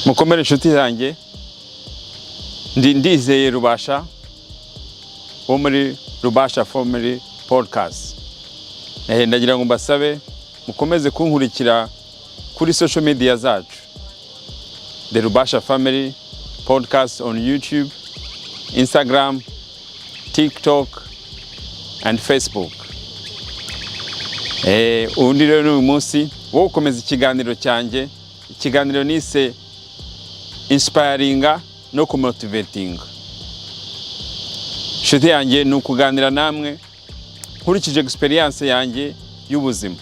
Mukomere inshuti zanjye ndizeye Rubasha wo muri Rubasha Family Podcast. Ndagira ngo mbasabe mukomeze kunkurikira kuri social media zacu. The Rubasha Family Podcast on YouTube, Instagram, TikTok and Facebook. Undi rero uyu munsi wo gukomeza ikiganiro cyanjye. Ikiganiro nise inspiring no kumotivating. Inshuti yanjye ni ukuganira namwe nkurikije experience yanjye y'ubuzima.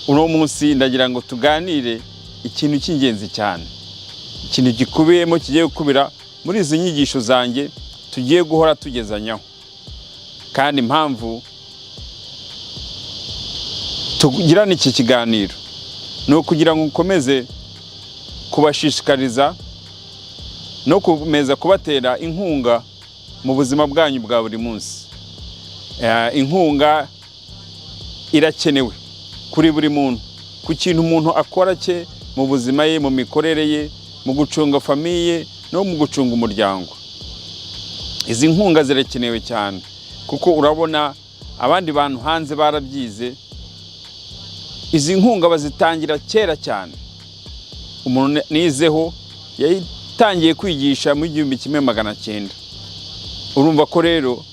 Uno munsi ndagira ngo tuganire ikintu cy'ingenzi cyane, ikintu gikubiyemo kigiye gukubira muri izi nyigisho zanjye tugiye guhora tugezanyaho. Kandi impamvu tugirana iki kiganiro no kugira ngo ukomeze kubashishikariza no kumeza kubatera inkunga mu buzima bwanyu bwa buri munsi. Inkunga irakenewe kuri buri muntu, ku kintu umuntu akora cye mu buzima ye, mu mikorere ye, mu gucunga famiye no mu gucunga umuryango. Izi nkunga zirakenewe cyane kuko urabona abandi bantu hanze barabyize. Izi nkunga bazitangira kera cyane. Umuntu nizeho yatangiye kwigisha mu 1900. Urumva ko rero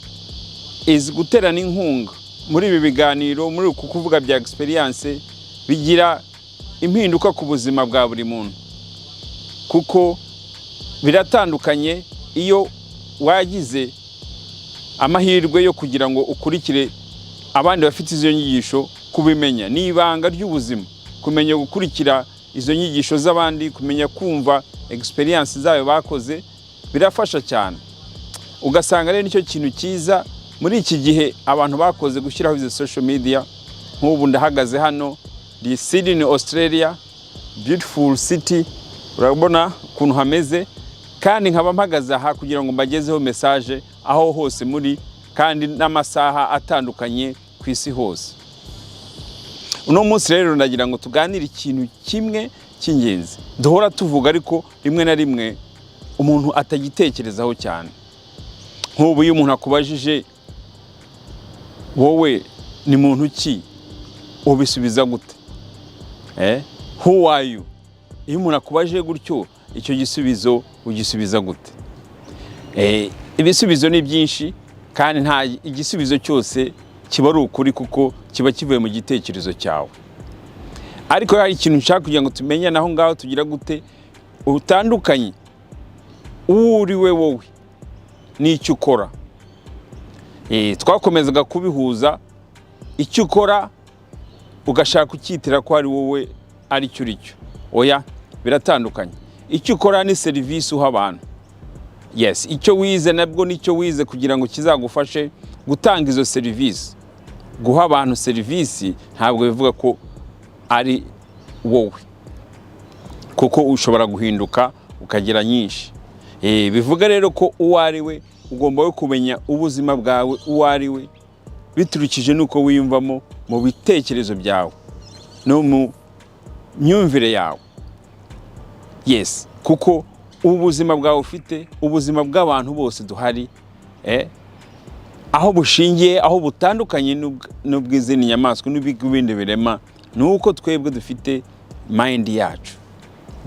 izi guterana inkunga muri ibi biganiro, muri kuvuga bya experience bigira impinduka ku buzima bwa buri muntu, kuko biratandukanye iyo wagize amahirwe yo kugira ngo ukurikire abandi bafite izo nyigisho. Kubimenya ni ibanga ry'ubuzima, kumenya gukurikira izo nyigisho z'abandi, kumenya kumva experience zayo bakoze birafasha cyane. Ugasanga rero nicyo kintu cyiza muri iki gihe abantu bakoze gushyiraho izo social media. Nk'ubu ndahagaze hano di Sydney, Australia, beautiful city, urabona ukuntu hameze, kandi nkaba mpagaze aha kugira ngo mbagezeho message aho hose muri, kandi n'amasaha atandukanye ku isi hose. Uno munsi rero ndagira ngo tuganire ikintu kimwe cy'ingenzi duhora tuvuga ariko rimwe na rimwe umuntu atagitekerezaho cyane. Nk'ubu iyo umuntu akubajije wowe ni muntu ki, ubisubiza gute? Who are you? Iyo umuntu akubajije gutyo icyo gisubizo ugisubiza gute? Ibisubizo ni byinshi kandi nta igisubizo cyose kiba ari ukuri, kuko kiba kivuye mu gitekerezo cyawe. Ariko hari ikintu nshaka kugira ngo tumenye naho ngaho tugira gute utandukanye uri we wowe n'icyo ukora. Twakomezaga kubihuza, icyo ukora ugashaka ukitira ko ari wowe ari cyo uricyo. Oya, biratandukanye. Icyo ukora ni service uha abantu. Yes, icyo wize nabwo nicyo wize kugira ngo kizagufashe gutanga izo service. Guha abantu service ntabwo bivuga ko ari wowe, kuko ushobora guhinduka ukagira nyinshi. Bivuga rero ko uwo ari we ugomba kumenya ubuzima bwawe uwo ari we biturukije nuko wiyumvamo mu bitekerezo byawe no mu myumvire yawe. Yes, kuko ubuzima bwawe ufite, ubuzima bw'abantu bose duhari, aho bushingiye, aho butandukanye n'ubw'izindi nyamaswa n'ubw'ibindi birema, nuko twebwe dufite mind yacu,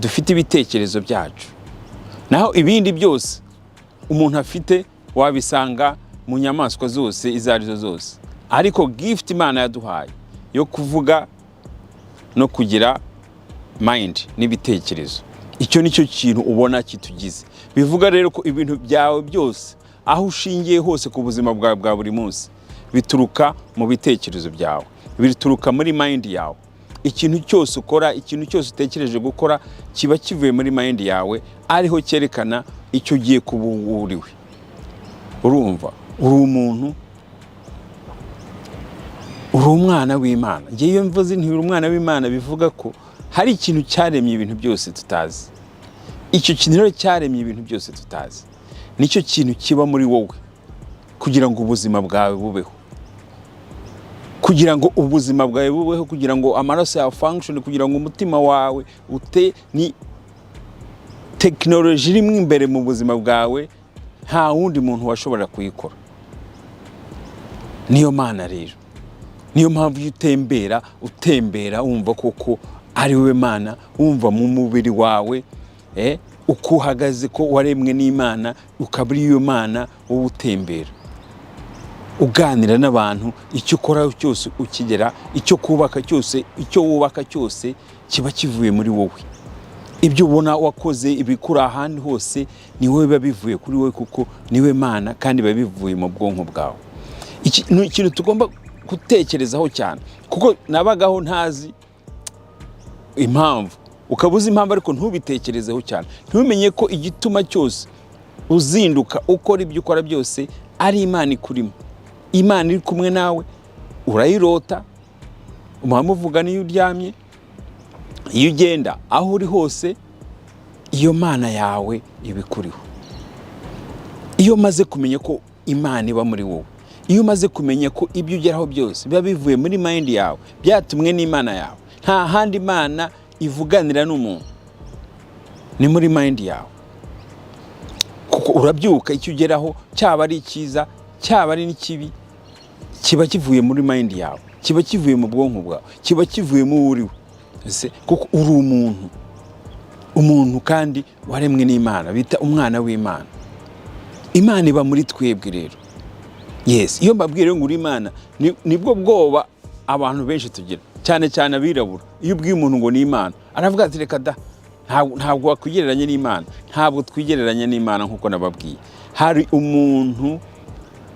dufite ibitekerezo byacu. Naho ibindi byose umuntu afite wabisanga mu nyamaswa zose izarizo zose. Ariko gift Imana yaduhaye yo kuvuga no kugira mind n'ibitekerezo, icyo nicyo kintu ubona kitugize. Bivuga rero ko ibintu byawe byose aho ushingiye hose ku buzima bwawe bwa buri munsi bituruka mu bitekerezo byawe, bituruka muri mind yawe. Ikintu cyose ukora, ikintu cyose utekereje gukora kiba kivuye muri mind yawe, ariho cyerekana icyo ugiye kuba uriwe. Urumva uri umuntu, uri umwana w'Imana. Ngiye mvuze nti uri umwana w'Imana, bivuga ko hari ikintu cyaremye ibintu byose tutazi. Icyo kintu rero cyaremye ibintu byose tutazi nicyo kintu kiba muri wowe kugira ngo ubuzima bwawe bubeho, kugira ngo ubuzima bwawe bubeho, kugira ngo amaraso yawe function, kugira ngo umutima wawe ute tekinoloji irimo imbere mu buzima bwawe nta wundi muntu washobora kuyikora. Niyo Mana rero, niyo mpamvu iyo utembera wumva koko ari wowe Mana, wumva mu mubiri wawe uko uhagaze ko waremwe n'Imana, ukaba ari iyo Mana wowe utembera uganira n'abantu. Icyo ukora cyose ukigera, icyo kubaka cyose, icyo wubaka cyose kiba kivuye muri wowe. Ibyo ubona wakoze ibikura ahandi hose ni wowe biba bivuye kuri wowe, kuko niwe Mana kandi biba bivuye mu bwonko bwawe. Ikintu tugomba gutekerezaho cyane, kuko nabagaho ntazi impamvu, ukabuza impamvu ariko ntubitekerezeho cyane, ntumenye ko igituma cyose uzinduka ukora ibyo ukora byose ari Imana ikurimo. Imana iri kumwe nawe, urayirota, umuhamuvuga niyo uryamye, iyo ugenda, aho uri hose, iyo Mana yawe ibikuriho. Iyo maze kumenya ko Imana iba muri wowe, iyo umaze kumenya ko ibyo ugeraho byose biba bivuye muri mind yawe, byatumwe n'Imana yawe, nta handi Imana ivuganira n'umuntu, ni muri mind yawe. Kuko urabyuka, icyo ugeraho cyaba ari icyiza cyaba ari n'ikibi, kiba kivuye muri mind yawe, kiba kivuye mu bwonko bwawe, kiba kivuye mu uriwe. Kuko uri umuntu kandi waremwe n'Imana, bita umwana w'Imana. Imana iba muri twebwe rero. Yes, iyo mbabwire ngo uri Imana, nibwo bwoba abantu benshi tugira, cyane cyane abirabura. Iyo ubwiye umuntu ngo ni Imana, aravuga ati reka da, ntabwo wakwigereranya n'Imana. Ntabwo twigereranya n'Imana nkuko nababwiye. Hari umuntu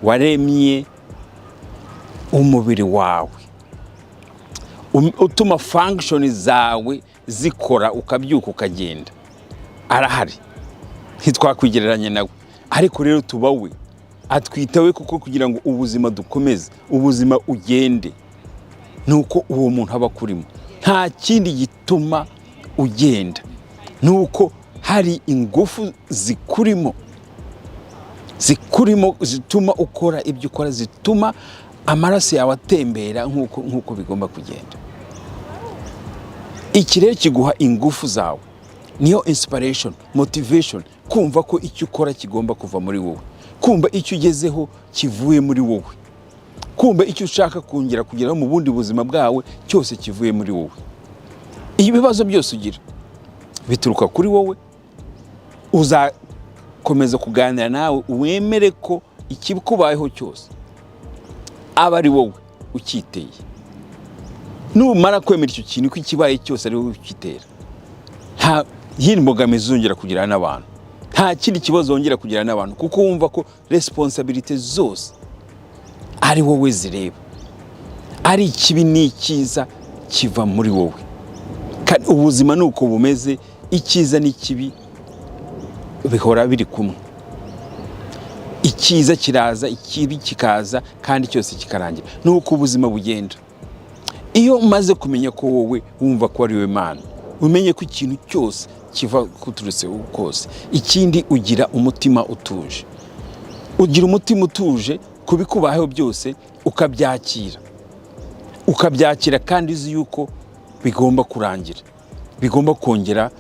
waremye umubiri wawe, utuma function zawe zikora, ukabyuka ukagenda, arahari. Ntitwakwigereranya nawe, ariko rero tuba we, atwitawe kuko kugira ngo ubuzima dukomeze, ubuzima ugende, nuko uwo muntu aba kurimo. Nta kindi gituma ugenda, nuko hari ingufu zikurimo zituma ukora ibyo ukora, zituma amaraso yawe atembera nkuko bigomba kugenda. Iki rero kiguha ingufu zawe, niyo inspiration, motivation, kumva ko icyo ukora kigomba kuva muri wowe, kumva icyo ugezeho kivuye muri wowe, kumva icyo ushaka kongera kugeraho mu bundi buzima bwawe cyose kivuye muri wowe. Ibibazo byose ugira bituruka kuri wowe. Uzakomeza kuganira nawe, wemere ko ikikubayeho cyose aba ari wowe ukiteye. Numara kwemera icyo kintu ko ikibaye cyose ari wowe ukitera, nta yindi mbogamizi uzongera kugira n'abantu, nta kindi kibazo wongera kugira n'abantu, kuko wumva ko responsibility zose ari wowe zireba. Ari ikibi n'icyiza kiva muri wowe. Kandi ubuzima nuko bumeze, icyiza n'ikibi bihora biri kumwe. Icyiza kiraza, ikibi kikaza, kandi cyose kikarangira. Nuko ubuzima bugenda. Iyo umaze kumenya ko wowe wumva ko ari we Mana, umenye ko ikintu cyose kiva kuturutse kose. Ikindi, ugira umutima utuje. Ugira umutima utuje kubikubayeho byose, ukabyakira kandi uzi yuko bigomba kurangira, bigomba kongera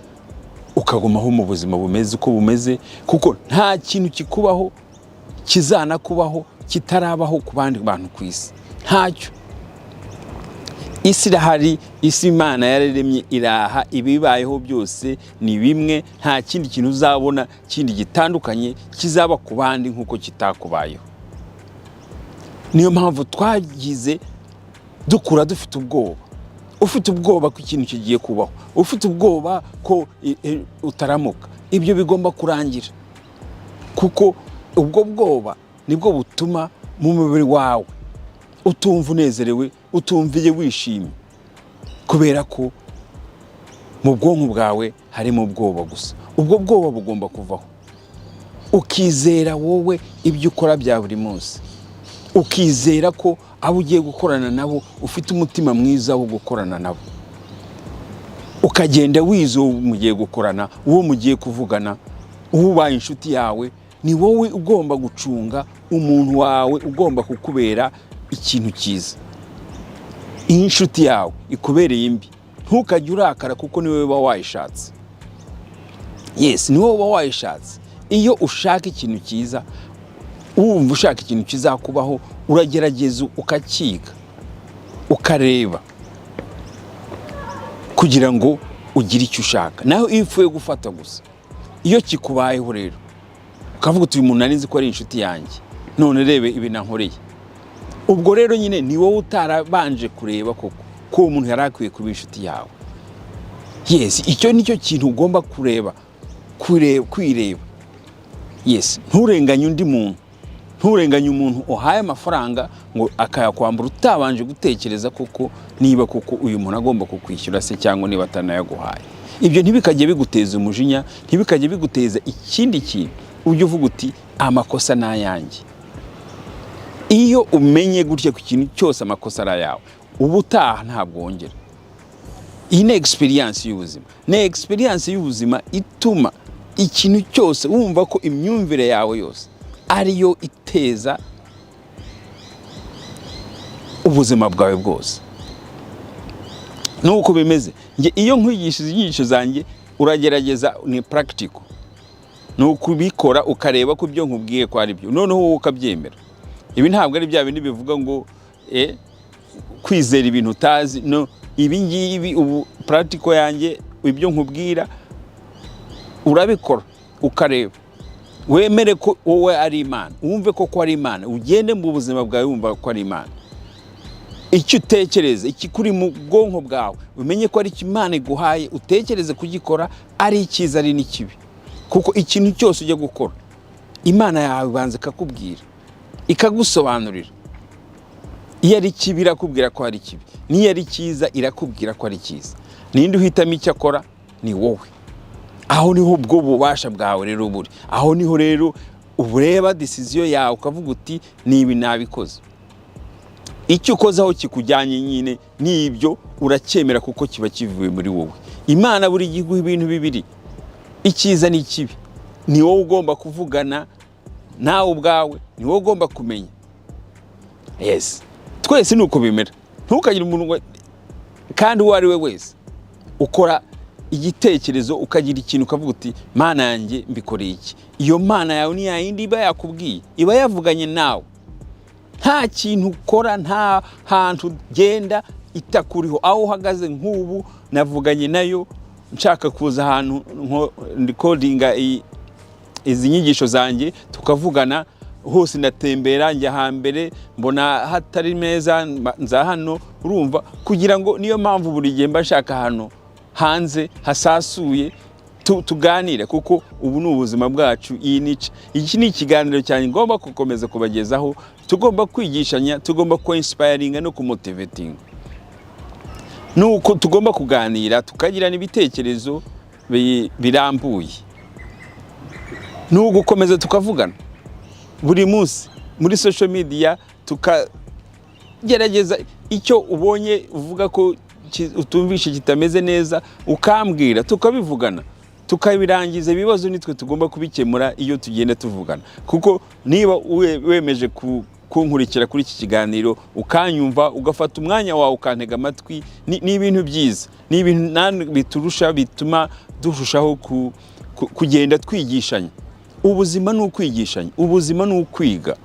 ukagumaho mu buzima bumeze uko bumeze, kuko nta kintu kikubaho kizanakubaho kitarabaho ku bandi bantu ku isi. Ntacyo. Isi irahari, isi Imana yararemye iraha, ibibayeho byose ni bimwe, nta kindi kintu uzabona kindi gitandukanye kizaba ku bandi nkuko kitakubayeho. Niyo mpamvu twagize dukura dufite ubwoba. Ufite ubwoba ko ikintu kigiye kubaho, ufite ubwoba ko utaramuka. Ibyo bigomba kurangira, kuko ubwo bwoba nibwo butuma mu mubiri wawe utumva unezerewe, utumviye wishimye, kubera ko mu bwonko bwawe harimo ubwoba gusa. Ubwo bwoba bugomba kuvaho, ukizera wowe ibyo ukora bya buri munsi, ukizera ko abo ugiye gukorana nabo ufite umutima mwiza wo gukorana nabo, ukagenda wizo mugiye gukorana, uwo mugiye kuvugana, ubaye inshuti yawe. Ni wowe ugomba gucunga umuntu wawe, ugomba kukubera ikintu cyiza. Iyi inshuti yawe ikubereye imbi, ntukajye urakara kuko niwe uba wayishatse. yes ni wowe uba wayishatse. Iyo ushaka ikintu cyiza, wumva ushaka ikintu kizakubaho, uragerageza ukakiga ukareba kugira ngo ugire icyo ushaka. Naho iyo upfuye gufata gusa, iyo kikubayeho rero ukavuga uti uyu muntu nari nzi ko ari inshuti yanjye, none rebe ibi nankoreye, ubwo rero nyine ni wowe utarabanje kureba koko ko uwo muntu yari akwiye kuba inshuti yawe. Yes, icyo nicyo kintu ugomba kwireba. Yes, nturenganye undi muntu, nturenganye umuntu uhaye amafaranga ngo akayakwambura utabanje gutekereza koko niba koko uyu muntu agomba kukwishyura se cyangwa niba atanayaguhaye. Ibyo ntibikajye biguteza umujinya, ntibikajye biguteza ikindi kintu, ujye uvuga uti amakosa ni ayanjye. Iyo umenye gutya ku kintu cyose amakosa ari ayawe, ubutaha ntabwo wongera. Iyi ni experience y'ubuzima, ni experience y'ubuzima ituma ikintu cyose wumva ko imyumvire yawe yose ariyo iteza ubuzima bwawe bwose. Nuko bimeze. Nge iyo nkwigishije inyigisho zanjye uragerageza ni practical. Nuko ubikora ukareba ko ibyo nkubwiye ko ari byo, noneho wowe ukabyemera. Ibi ntabwo ari bya bindi bivuga ngo kwizera ibintu utazi. No, ibi ngibi ubu practical yanjye, ibyo nkubwira urabikora ukareba, wemere ko wowe ari Imana, wumve ko ari Imana, ugende mu buzima bwawe wumva ko ari Imana. Icyo utekereza, ikikuri mu bwonko bwawe, umenye ko ari Imana iguhaye, utekereze kugikora, ari icyiza ari n'ikibi. Kuko ikintu cyose ujya gukora, Imana yawe banze kakubwira, ikagusobanurira. Iyo ari kibi irakubwira ko ari kibi, niyo ari cyiza irakubwira ko ari cyiza. Ninde uhitamo icyo akora? Ni wowe. Aho niho ubwo bubasha bwawe rero buri. Aho niho rero ureba decision yawe ukavuga uti nibi nabikoze. Icyo ukoze aho kikujyanye nyine nibyo uracyemera kuko kiba kivuye muri wowe. Imana buri gihe ibintu bibiri, icyiza n'ikibi, ni wowe ugomba kuvugana nawe ubwawe, ni wowe ugomba kumenya. Yes, twese nuko bimera. Ntukagire umuntu kandi uwo ari we wese ukora igitekerezo ukagira ikintu ukavuga uti Mana yanjye mbikoreye iki. Iyo Mana yawe ni yindi iba yakubwiye, iba yavuganye nawe. Nta kintu ukora, nta hantu genda itakuriho. Aho uhagaze nk'ubu navuganye nayo nshaka kuza ahantu recordinga izi nyigisho zanjye tukavugana, hose natembera njya hambere mbona hatari meza nza hano, urumva, kugira ngo niyo mpamvu buri gihe mba nshaka hano hanze hasasuye tuganire, kuko ubu ni ubuzima bwacu. Iki ni ikiganiro cyane ngomba gukomeza kubagezaho. Tugomba kwigishanya, tugomba ku inspiringa no kumotivating. Nuko tugomba kuganira tukagira n'ibitekerezo birambuye. Nuko gukomeza tukavugana buri munsi muri social media, tukagerageza icyo ubonye uvuga ko utumvishe kitameze neza ukambwira, tukabivugana, tukabirangiza. Ibibazo nitwe tugomba kubikemura iyo tugenda tuvugana, kuko niba wemeje kunkurikira kuri iki kiganiro ukanyumva, ugafata umwanya wawe ukantega amatwi, ni ibintu byiza, ni ibintu biturusha, bituma durushaho kugenda twigishanya. Ubuzima ni ukwigishanya, ubuzima ni ukwiga.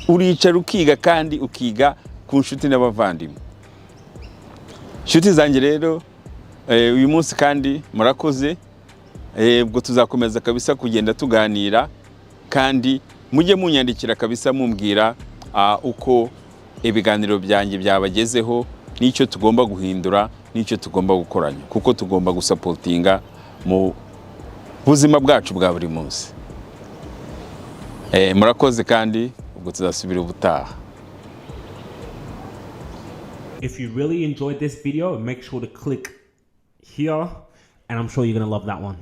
Uricara ukiga kandi ukiga ku nshuti n'abavandimwe. Nshuti zanjye rero, uyu munsi kandi murakoze. Ubwo tuzakomeza kabisa kugenda tuganira, kandi mujye munyandikira kabisa mumbwira uko ibiganiro byanjye byabagezeho, n'icyo tugomba guhindura, n'icyo tugomba gukoranya, kuko tugomba gusapotinga mu buzima bwacu bwa buri munsi. Murakoze kandi ubwo tuzasubira ubutaha. If you really enjoyed this video, make sure to click here, and I'm sure you're going to love that one.